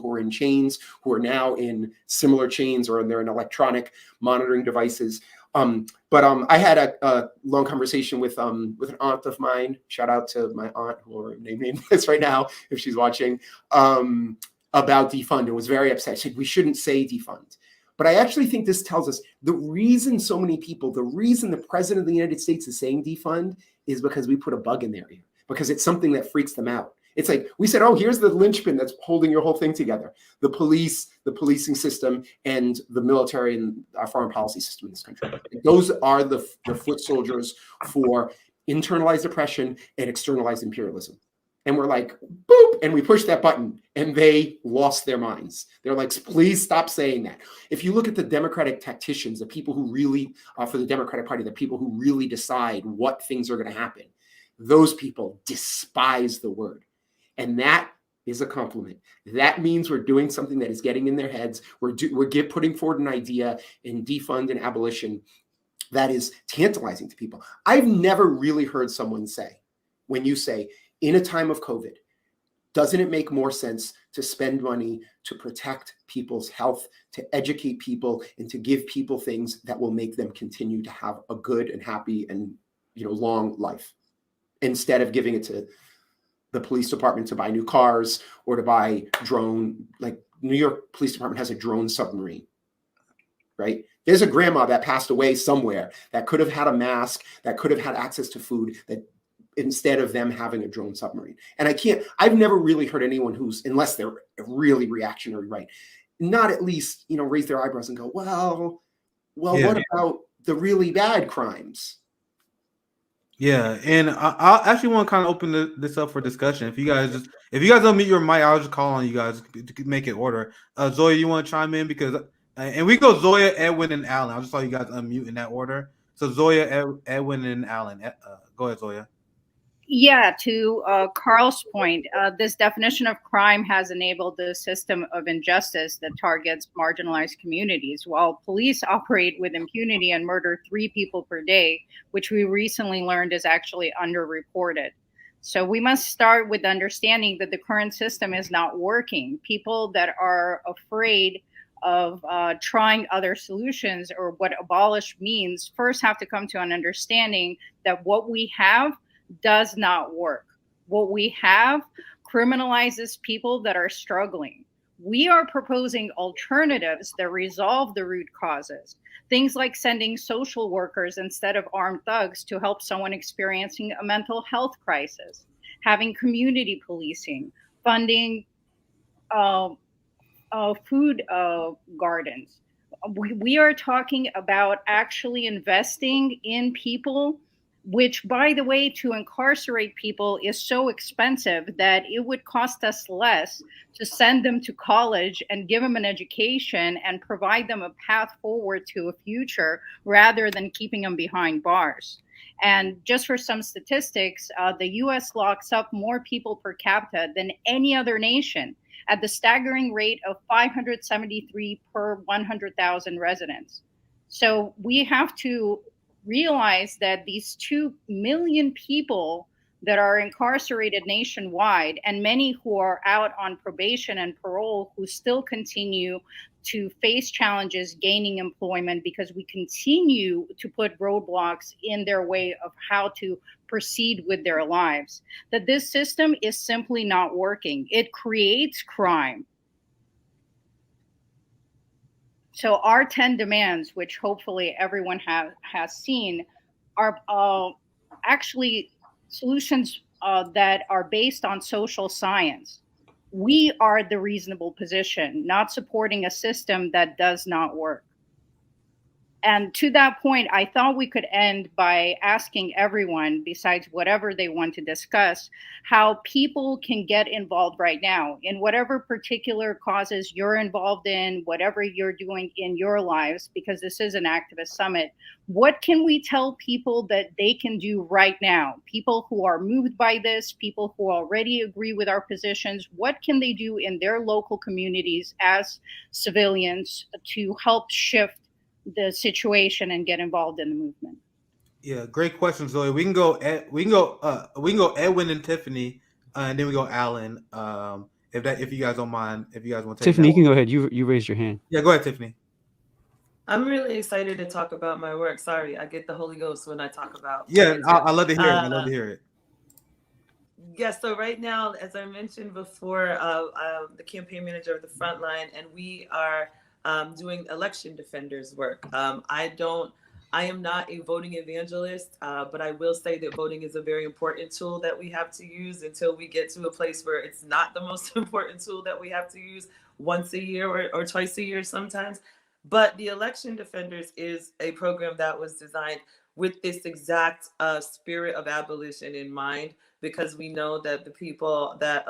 who are in chains, who are now in similar chains, or they're in electronic monitoring devices. But I had a long conversation with an aunt of mine. Shout out to my aunt, who will name this right now if she's watching, about defund, and was very upset. She said, we shouldn't say defund. But I actually think this tells us the reason the president of the United States is saying defund is because we put a bug in their ear, because it's something that freaks them out. It's like we said, oh, here's the linchpin that's holding your whole thing together: the police, the policing system, and the military and our foreign policy system in this country. Those are the foot soldiers for internalized oppression and externalized imperialism. And we're like, boop, and we push that button, and they lost their minds. They're like, please stop saying that. If you look at the Democratic tacticians, the people who really, for the Democratic Party, the people who really decide what things are going to happen, those people despise the word. And that is a compliment. That means we're doing something that is getting in their heads. We're putting forward an idea in defund and abolition that is tantalizing to people. I've never really heard someone say, when you say, in a time of COVID, doesn't it make more sense to spend money to protect people's health, to educate people, and to give people things that will make them continue to have a good and happy and long life, instead of giving it to the police department to buy new cars or to buy drone, like New York Police Department has a drone submarine, right? There's a grandma that passed away somewhere that could have had a mask, that could have had access to food, that instead of them having a drone submarine. And I've never really heard anyone unless they're really reactionary, right, not at least, raise their eyebrows and go, well,
Yeah.
what about the really bad crimes?
Yeah, and I actually want to kind of open this up for discussion. If you guys unmute your mic, I'll just call on you guys to make it order. Zoya, you want to chime in because and we go Zoya, Edwin, and Alan. I'll just tell you guys unmute in that order. So Zoya, Edwin, and Alan. Go ahead, Zoya.
Yeah, to Carl's point, this definition of crime has enabled the system of injustice that targets marginalized communities. While police operate with impunity and murder 3 people per day, which we recently learned is actually underreported. So we must start with understanding that the current system is not working. People that are afraid of trying other solutions or what abolish means first have to come to an understanding that what we have does not work. What we have criminalizes people that are struggling. We are proposing alternatives that resolve the root causes. Things like sending social workers instead of armed thugs to help someone experiencing a mental health crisis, having community policing, funding food gardens. We are talking about actually investing in people, which, by the way, to incarcerate people is so expensive that it would cost us less to send them to college and give them an education and provide them a path forward to a future rather than keeping them behind bars. And just for some statistics, the US locks up more people per capita than any other nation at the staggering rate of 573 per 100,000 residents. So we have to realize that these 2 million people that are incarcerated nationwide, and many who are out on probation and parole who still continue to face challenges gaining employment because we continue to put roadblocks in their way of how to proceed with their lives, that this system is simply not working. It creates crime. So our 10 demands, which hopefully everyone has seen, are actually solutions that are based on social science. We are the reasonable position, not supporting a system that does not work. And to that point, I thought we could end by asking everyone, besides whatever they want to discuss, how people can get involved right now in whatever particular causes you're involved in, whatever you're doing in your lives, because this is an activist summit. What can we tell people that they can do right now? People who are moved by this, people who already agree with our positions, what can they do in their local communities as civilians to help shift the situation and get involved in the movement?
Yeah, great question, Zoe. We can go Edwin and Tiffany, and then we go Alan. If you guys don't mind, if you guys want to take
Tiffany, you
that
can
one.
go ahead. You raised your hand.
Yeah, go ahead, Tiffany.
I'm really excited to talk about my work. Sorry, I get the Holy Ghost when I talk about.
Yeah, I love to hear it. I love to hear it.
Yes, so right now, as I mentioned before, the campaign manager of the Frontline, and we are doing election defenders work. I am not a voting evangelist, but I will say that voting is a very important tool that we have to use until we get to a place where it's not the most important tool that we have to use once a year or twice a year sometimes. But the election defenders is a program that was designed with this exact spirit of abolition in mind, because we know that the people that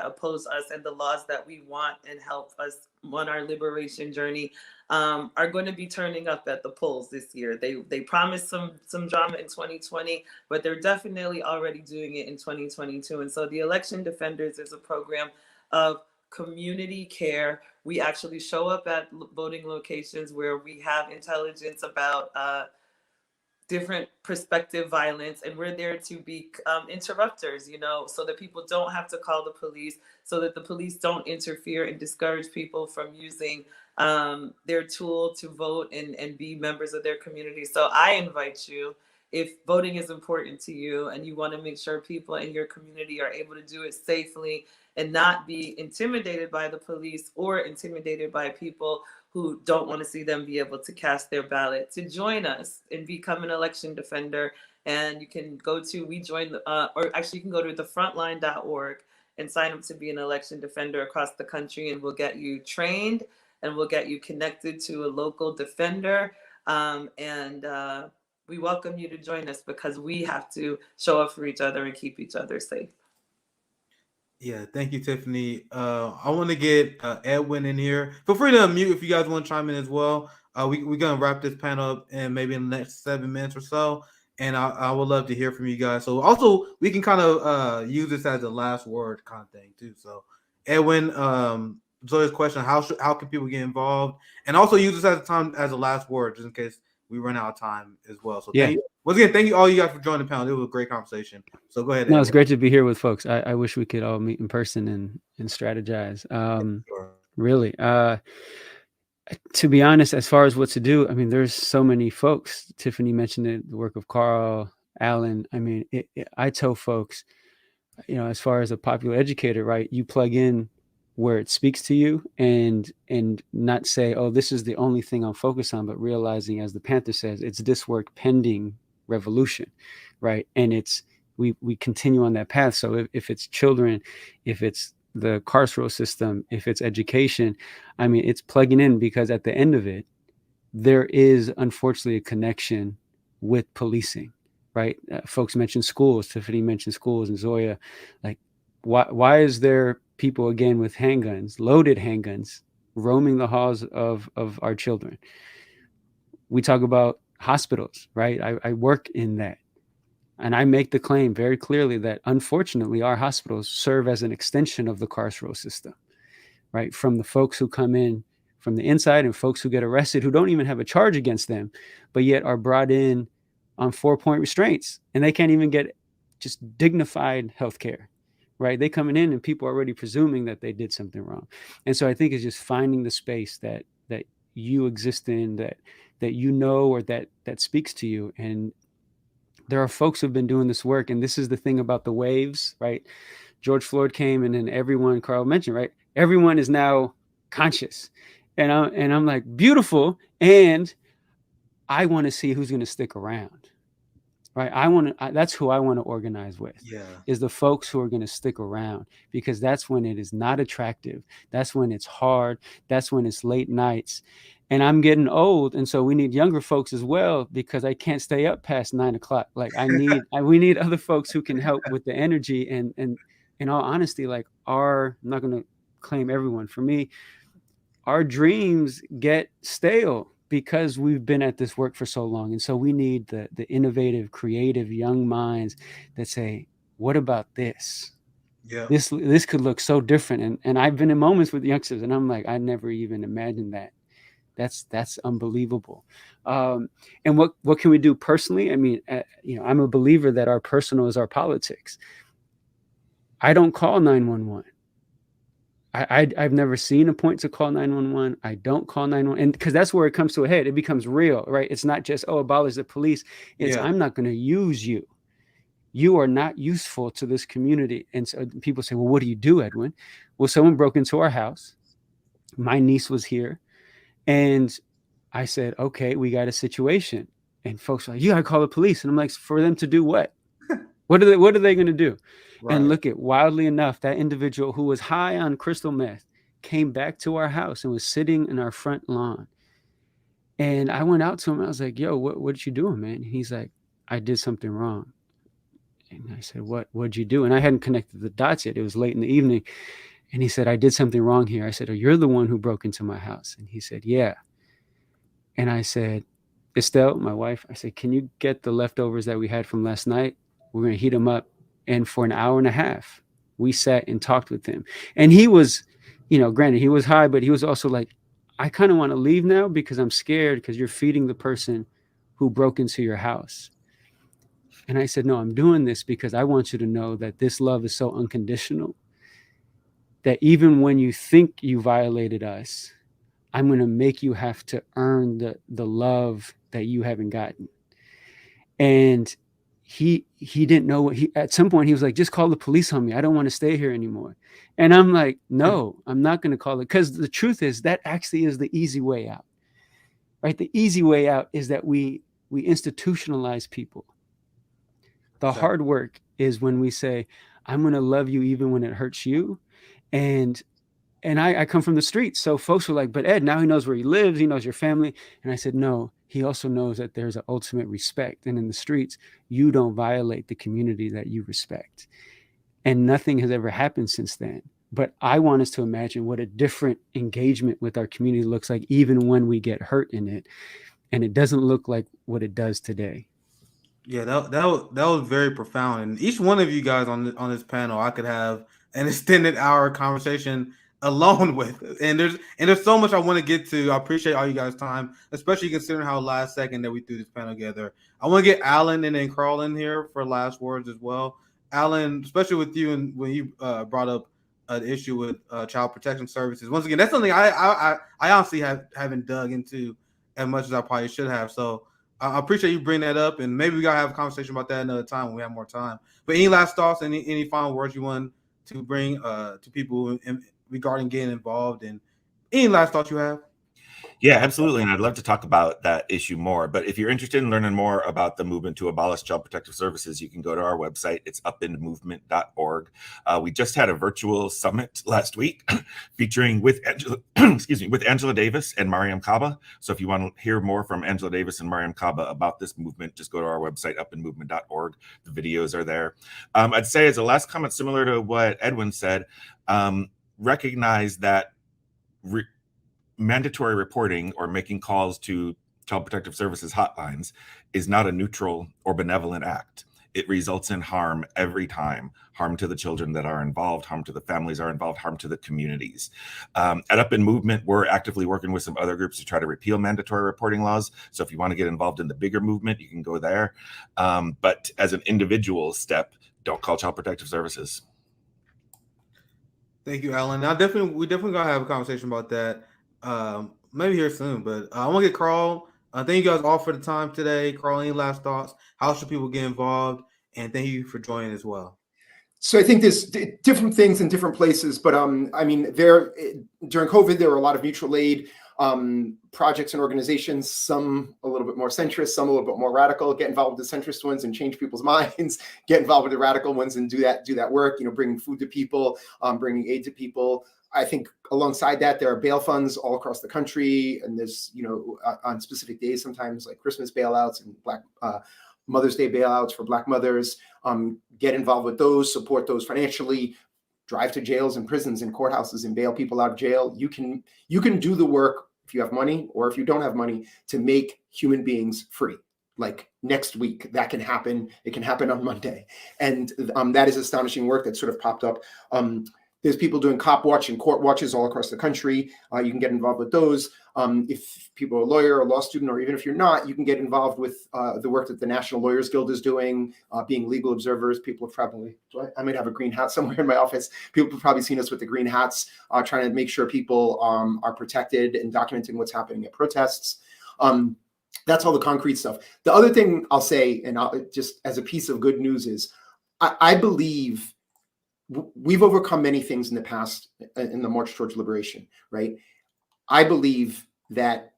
oppose us and the laws that we want and help us on our liberation journey are going to be turning up at the polls this year. They promised some drama in 2020, but they're definitely already doing it in 2022. And so the Election Defenders is a program of community care. We actually show up at voting locations where we have intelligence about different prospective violence, and we're there to be interrupters, so that people don't have to call the police, so that the police don't interfere and discourage people from using their tool to vote and be members of their community. So I invite you, if voting is important to you and you want to make sure people in your community are able to do it safely and not be intimidated by the police or intimidated by people who don't want to see them be able to cast their ballot to join us and become an election defender. And you can go to you can go to thefrontline.org and sign up to be an election defender across the country, and we'll get you trained and we'll get you connected to a local defender. We welcome you to join us because we have to show up for each other and keep each other safe.
Yeah, thank you, Tiffany. I want to get Edwin in here. Feel free to unmute if you guys want to chime in as well. We're going to wrap this panel up in maybe in the next 7 minutes or so. And I would love to hear from you guys. So also, we can kind of use this as a last word kind of thing too. So Edwin, Zoya's question, how can people get involved? And also use this as a last word, just in case we run out of time as well. So once again, thank you all you guys for joining the panel. It was a great conversation. So go ahead.
No, it's great to be here with folks. I wish we could all meet in person and strategize.
Sure.
Really. To be honest, as far as what to do, I mean, there's so many folks. Tiffany mentioned it, the work of Carl, Alan. I mean, I tell folks, as far as a popular educator, right, you plug in where it speaks to you and not say, oh, this is the only thing I'm focused on, but realizing, as the Panther says, it's this work pending revolution, right? And we continue on that path. So if it's children, if it's the carceral system, if it's education, I mean, it's plugging in, because at the end of it, there is unfortunately a connection with policing, right? Folks mentioned schools. Tiffany mentioned schools, and Zoya, like, why is there people again with handguns, loaded handguns, roaming the halls of our children? We talk about hospitals, right? I work in that. And I make the claim very clearly that unfortunately our hospitals serve as an extension of the carceral system, right? From the folks who come in from the inside and folks who get arrested who don't even have a charge against them, but yet are brought in on 4-point restraints, and they can't even get just dignified health care, right? They coming in and people are already presuming that they did something wrong. And so I think it's just finding the space that you exist in, that or that speaks to you. And there are folks who've been doing this work, and this is the thing about the waves, right? George Floyd came, and then everyone, Carl mentioned, right? Everyone is now conscious, and I'm like, beautiful. And I want to see who's going to stick around, right? That's who I want to organize with.
Yeah.
Is the folks who are going to stick around, because that's when it is not attractive. That's when it's hard. That's when it's late nights. And I'm getting old, and so we need younger folks as well, because I can't stay up past 9 o'clock. Like we need other folks who can help with the energy. And in all honesty, like I'm not going to claim everyone. For me, our dreams get stale because we've been at this work for so long. And so we need the innovative, creative young minds that say, what about this?
Yeah.
This could look so different. And I've been in moments with youngsters, and I'm like, I never even imagined that. That's unbelievable. And what can we do personally? I mean, I'm a believer that our personal is our politics. I don't call 911. I've never seen a point to call 911. I don't call 911, and because that's where it comes to a head. It becomes real, right? It's not just, abolish the police. It's I'm not going to use you. You are not useful to this community. And so people say, well, what do you do, Edwin? Well, someone broke into our house. My niece was here. And I said, okay, we got a situation. And folks are like, you got to call the police. And I'm like, for them to do what? What are they going to do? Right. And look at, wildly enough, that individual who was high on crystal meth came back to our house and was sitting in our front lawn. And I went out to him. I was like, yo, what you doing, man? And he's like, I did something wrong. And I said, what'd you do? And I hadn't connected the dots yet. It was late in the evening. And he said, I did something wrong here. I said, oh, you're the one who broke into my house. And he said, yeah. And I said, Estelle, my wife, I said, can you get the leftovers that we had from last night? We're going to heat them up. And for an hour and a half, we sat and talked with him. And he was, granted, he was high, but he was also like, I kind of want to leave now because I'm scared, because you're feeding the person who broke into your house. And I said, no, I'm doing this because I want you to know that this love is so unconditional that even when you think you violated us, I'm going to make you have to earn the love that you haven't gotten. And he didn't know what at some point he was like, just call the police on me. I don't want to stay here anymore. And I'm like, no, I'm not going to call it. Because the truth is that actually is the easy way out, right? The easy way out is that we institutionalize people. The hard work is when we say, I'm going to love you even when it hurts you. And I come from the streets. So folks were like, but Ed, now he knows where he lives. He knows your family. And I said, no, he also knows that there's an ultimate respect. And in the streets, you don't violate the community that you respect. And nothing has ever happened since then. But I want us to imagine what a different engagement with our community looks like, even when we get hurt in it. And it doesn't look like what it does today.
Yeah, that was very profound. And each one of you guys on this panel, I could have an extended hour conversation alone with. And there's so much I want to get to. I appreciate all you guys' time, especially considering how last second that we threw this panel together. I want to get Alan and then Carl in here for last words as well. Alan, especially with you and when you brought up an issue with child protection services. Once again, that's something I honestly haven't dug into as much as I probably should have. So I appreciate you bringing that up, and maybe we gotta have a conversation about that another time when we have more time. But any last thoughts, any final words you want to bring to people regarding getting involved, and any last thoughts you have?
Yeah, absolutely. And I'd love to talk about that issue more. But if you're interested in learning more about the movement to abolish child protective services, you can go to our website. It's upendmovement.org. We just had a virtual summit last week featuring with Angela, with Angela Davis and Mariam Kaba. So if you want to hear more from Angela Davis and Mariam Kaba about this movement, just go to our website, upendmovement.org. The videos are there. I'd say as a last comment, similar to what Edwin said, recognize that mandatory reporting or making calls to child protective services hotlines is not a neutral or benevolent act. It results in harm every time, harm to the children that are involved, harm to the families are involved, harm to the communities. At Up in Movement, we're actively working with some other groups to try to repeal mandatory reporting laws. So if you want to get involved in the bigger movement, you can go there. But as an individual step, don't call child protective services.
Thank you, Alan. We definitely gotta have a conversation about that. Maybe here soon, but I want to get Carl. Thank you guys all for the time today. Carl, any last thoughts? How should people get involved? And thank you for joining as well.
So I think there's different things in different places, but I mean, during COVID, there were a lot of mutual aid projects and organizations, some a little bit more centrist, some a little bit more radical. Get involved with the centrist ones and change people's minds. Get involved with the radical ones and do that work. You know, bringing food to people, bringing aid to people. I think alongside that, there are bail funds all across the country, and there's, you know, on specific days, sometimes like Christmas bailouts and Black Mother's Day bailouts for Black mothers. Get involved with those, support those financially. Drive to jails and prisons and courthouses and bail people out of jail. You can do the work if you have money or if you don't have money to make human beings free. Like next week, that can happen. It can happen on Monday, and that is astonishing work that sort of popped up. There's people doing cop watch and court watches all across the country. You can get involved with those. If people are a lawyer or a law student, or even if you're not, you can get involved with the work that the National Lawyers Guild is doing, being legal observers. People have probably, I might have a green hat somewhere in my office. People have probably seen us with the green hats, trying to make sure people are protected and documenting what's happening at protests. That's all the concrete stuff. The other thing I'll say, and just as a piece of good news is, I believe we've overcome many things in the past in the march towards liberation, right? I believe that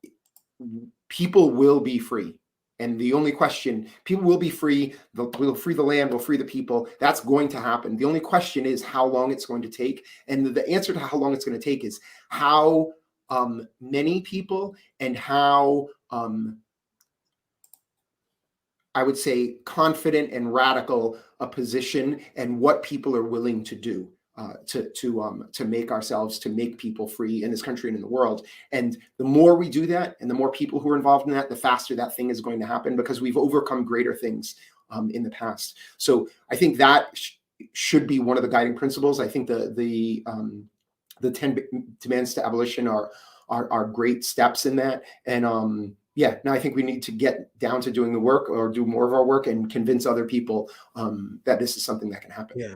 people will be free. And the only question, people will be free. We'll free the land, we'll free the people. That's going to happen. The only question is how long it's going to take. And the answer to how long it's going to take is how many people and how, I would say, confident and radical a position and what people are willing to do to make people free in this country and in the world. And the more we do that, and the more people who are involved in that, the faster that thing is going to happen, because we've overcome greater things in the past. So I think that should be one of the guiding principles. I think the 10 demands to abolition are great steps in that. And yeah, now I think we need to get down to doing the work, or do more of our work, and convince other people that this is something that can happen.
Yeah.